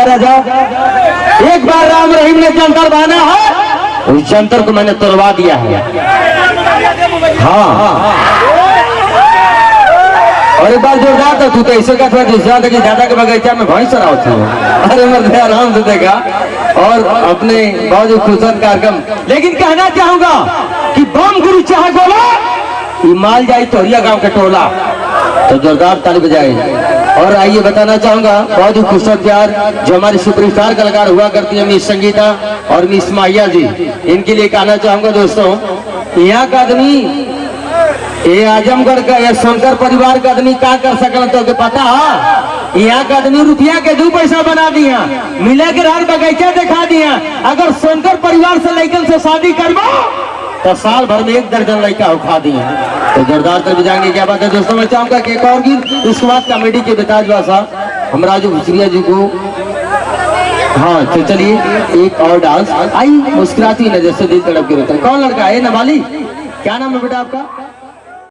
देखा राजा, एक बार राम रहीम ने जंतर बांधा है, उस जंतर को मैंने तोड़वा दिया है। हाँ, और एक बार जोरदार था, तू तो ऐसे का था जिस कि दादा के बगीचा में भैंस चराओ था। अरे मर्द आराम से देखा और अपने बहुत ही खूबसूरत कार्यक्रम। लेकिन कहना चाहूंगा कि बम गुरु चाहे गोला, माल जाए तोरिया गांव के टोला, तो जोरदार ताली बजाए। और आइए बताना चाहूंगा बहुत ही खूबसूरत प्यार जो हमारी सुपरस्टार कलाकार हुआ करती है मिस संगीता और मिस माहिया जी, इनके लिए कहना चाहूंगा दोस्तों, यहाँ का आदमी ये आजमगढ़ का या सोनकर परिवार का आदमी क्या कर सकल तो के पता है? यहाँ का आदमी रुपया के 2 पैसा बना दिया, मिला के रात बगीचा दिखा दिया। अगर सोनकर परिवार से लड़कन से शादी करवा तो साल भर में 1 दर्जन लड़का उठा दिया। तो जोरदार तक जाएंगे। क्या बात है दोस्तों, मैं चाहूंगा कि एक और गीत, उसके बाद कॉमेडी के बेताज साहब हम राजू भुसरिया जी को। हाँ तो चलिए एक और डांस आई मुस्कुराती नजर से दिल तड़प के रोता है। कौन लड़का है? नाबालिग। क्या नाम है बेटा आपका?